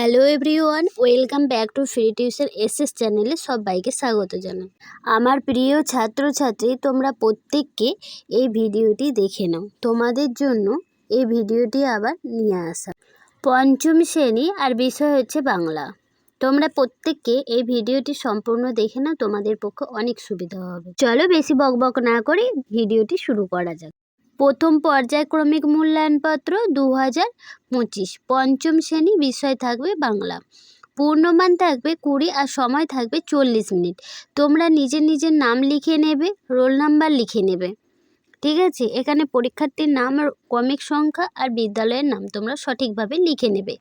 Hello everyone, welcome back to free tuition SS চ্যানেলে সবাইকে স্বাগত জানাই। আমার প্রিয় ছাত্রছাত্রী, তোমরা প্রত্যেককে এই ভিডিওটি দেখে নাও। তোমাদের জন্য এই ভিডিওটি আবার নিয়ে আসা। পঞ্চম শ্রেণী আর বিষয় হচ্ছে বাংলা। তোমরা প্রত্যেককে এই ভিডিওটি সম্পূর্ণ দেখে নাও, তোমাদের পক্ষে অনেক সুবিধা হবে। চলো বেশি বকবক না করে ভিডিওটি শুরু করা যাক। প্রথম পর্যায়ক্রমিক মূল্যায়নপত্র 2025 পঞ্চম শ্রেণী, বিষয় থাকবে বাংলা। পূর্ণমান থাকবে 20 আর সময় থাকবে 40 মিনিট। তোমরা নিজের নিজের নাম লিখে নেবে, রোল নাম্বার লিখে নেবে, ঠিক আছে। এখানে পরীক্ষার্থীর নাম, ক্রমিক সংখ্যা আর বিদ্যালয়ের নাম তোমরা সঠিকভাবে লিখে নেবে।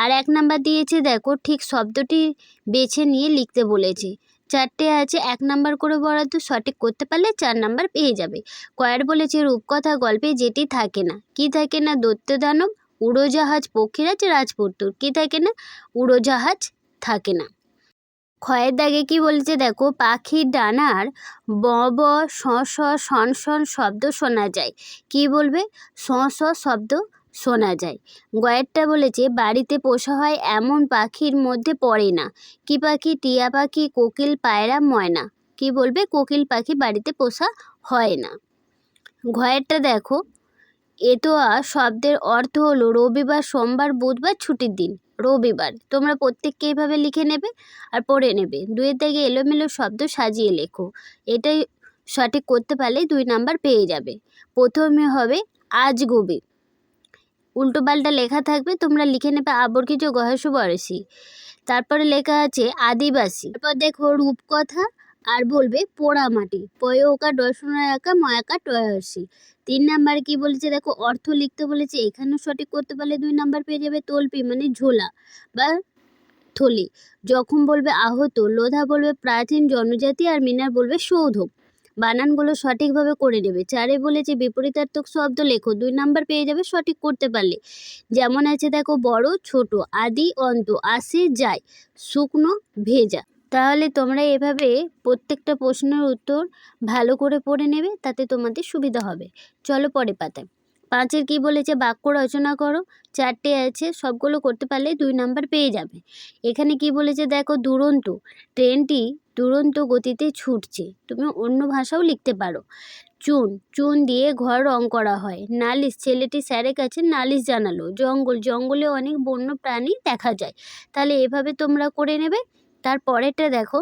আর 1 নাম্বার দিয়েছে, দেখো ঠিক শব্দটি বেছে নিয়ে লিখতে বলেছে। 4টে আছে, 1 নাম্বার করে বরাদ্দ, সঠিক করতে পারলে 4 নাম্বার পেয়ে যাবে। কয়ার বলেছে রূপকথা গল্পে যেটি থাকে না, কি থাকে না? দৈত্যদানব, উড়োজাহাজ, পক্ষীরাজ, রাজপুত্র। কি থাকে না? উড়োজাহাজ থাকে না। ক্ষয়ের দাগে কি বলেছে দেখো, পাখির ডানার ব ব স স শন শন শব্দ শোনা যায়। কি বলবে? স স শব্দ শোনা যায়। গয়েরটা বলেছে বাড়িতে পোষা হয় এমন পাখির মধ্যে পড়ে না। কি পাখি? টিয়া পাখি, কোকিল, পায়রা, ময়না। কি বলবে? কোকিল পাখি বাড়িতে পোষা হয় না। ঘয়েরটা দেখো, এতোয়া শব্দের অর্থ হলো রবিবার, সোমবার, বুধবার, ছুটির দিন। রবিবার। তোমরা প্রত্যেককে এইভাবে লিখে নেবে আর পড়ে নেবে। 2-এর দাগে এলোমেলো শব্দ সাজিয়ে লেখো। এটাই সঠিক করতে পারলে 2 নাম্বার পেয়ে যাবে। প্রথমে হবে আজগুবি, উল্টো পাল্টা লেখা থাকবে, তোমরা লিখে নেবে আবর্কিত গহেশ বরসি। তারপরে লেখা আছে আদিবাসী। তারপর দেখো রূপকথা আর বলবে পোড়ামাটি, পয় ওকা দর্শনা একা ময়াকা টয়াসি। 3 নাম্বার কি বলেছে দেখো, অর্থ লিখতে বলেছে। এখানেও সঠিক করতে পারলে 2 নাম্বার পেয়ে যাবে। তল্পি মানে ঝোলা বা থলি। জখম বলবে আহত, লোধা বলবে প্রাচীন জনজাতি, আর মিনার বলবে সৌধ। বানানগুলো সঠিকভাবে করে নেবে। 4-এ বলেছে বিপরীতার্থক শব্দ লেখো, 2 নাম্বার পেয়ে যাবে সঠিক করতে পারলে। যেমন আছে দেখো, বড়, ছোট, আদি, অন্ত, আসে, যায়, শুকনো, ভেজা। তাহলে তোমরা এভাবে প্রত্যেকটা প্রশ্নের উত্তর ভালো করে পড়ে নেবে, তাতে তোমাদের সুবিধা হবে। চলো পরে পাতায়। 5-এর কি বলেছে, বাক্য রচনা করো। 4টে আছে, সবগুলো করতে পারলে 2 নাম্বার পেয়ে যাবে। এখানে কি বলেছে দেখো, দুরন্ত, ট্রেনটি দুরন্ত গতিতে ছুটছে। তুমি অন্য ভাষাও লিখতে পারো। চুন, চুন দিয়ে ঘর রং করা হয়। নালিশ, ছেলেটি স্যারের কাছে নালিশ জানালো। জঙ্গল, জঙ্গলে অনেক বন্য প্রাণী দেখা যায়। তাহলে এভাবে তোমরা করে নেবে। তারপরেরটা দেখো,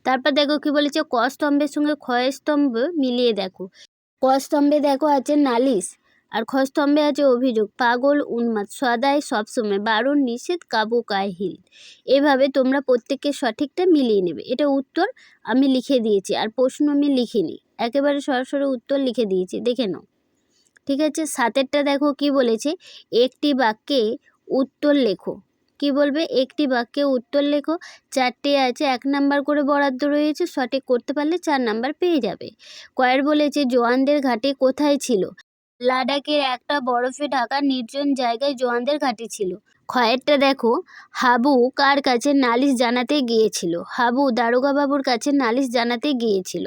তারপর দেখো কি বলেছে, ক স্তম্ভের সঙ্গে খ স্তম্ভ মিলিয়ে দেখো। ক স্তম্ভে দেখো আছে নালিশ, আর খ স্তম্ভে আছে অভিযোগ। পাগল, উন্মাদ, সদাই, সবসময়, বারণ, নিষেধ, কাবু, কাহিল। এভাবে তোমরা প্রত্যেককে সঠিকটা মিলিয়ে নেবে। এটা উত্তর আমি লিখে দিয়েছি, আর প্রশ্ন আমি লিখিনি, একেবারে সরাসরি উত্তর লিখে দিয়েছি, দেখে নাও, ঠিক আছে। 7-এরটা দেখো কি বলেছে, একটি বাক্যে উত্তর লেখো। কি বলবে? একটি বাক্যে উত্তর লেখো। 4টে আছে, 1 নাম্বার করে বরাদ্দ রয়েছে, সঠিক করতে পারলে 4 নাম্বার পেয়ে যাবে। কয়ের বলেছে জোয়ানদের ঘাঁটি কোথায় ছিল? লাদাখের একটা বরফে ঢাকা নির্জন জায়গায় জোয়ানদের ঘাঁটি ছিল। ক্ষয়েরটা দেখো, হাবু কার কাছে নালিশ জানাতে গিয়েছিল? হাবু দারোগা বাবুর কাছে নালিশ জানাতে গিয়েছিল।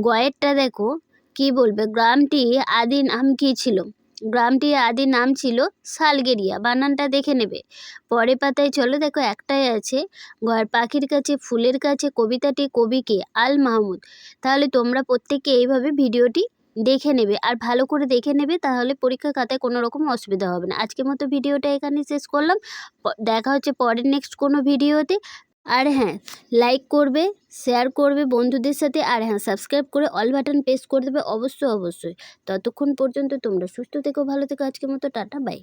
গয়েরটা দেখো কি বলবে, গ্রামটি আদি নাম কি ছিল? গ্রামটির আদি নাম ছিল সালগেরিয়া। বানানটা দেখে নেবে। পরে পাতায় চলো দেখো, একটাই আছে, ঘর পাখির কাছে, ফুলের কাছে। কবিতাটি কবিকে? আল মাহমুদ। তাহলে তোমরা প্রত্যেকে এইভাবে ভিডিওটি দেখে নেবে আর ভালো করে দেখে নেবে, তাহলে পরীক্ষা খাতায় কোনো রকম অসুবিধা হবে না। আজকের মতো ভিডিওটা এখানে শেষ করলাম। দেখা হচ্ছে পরের নেক্সট কোনো ভিডিওতে। আর হ্যাঁ, লাইক করবে, শেয়ার করবে বন্ধুদের সাথে, আর হ্যাঁ সাবস্ক্রাইব করে অল বাটন প্রেস করে দেবে অবশ্যই অবশ্যই। ততক্ষণ পর্যন্ত তোমরা সুস্থ থেকো, ভালো থেকো। আজকের মতো টাটা, বাই।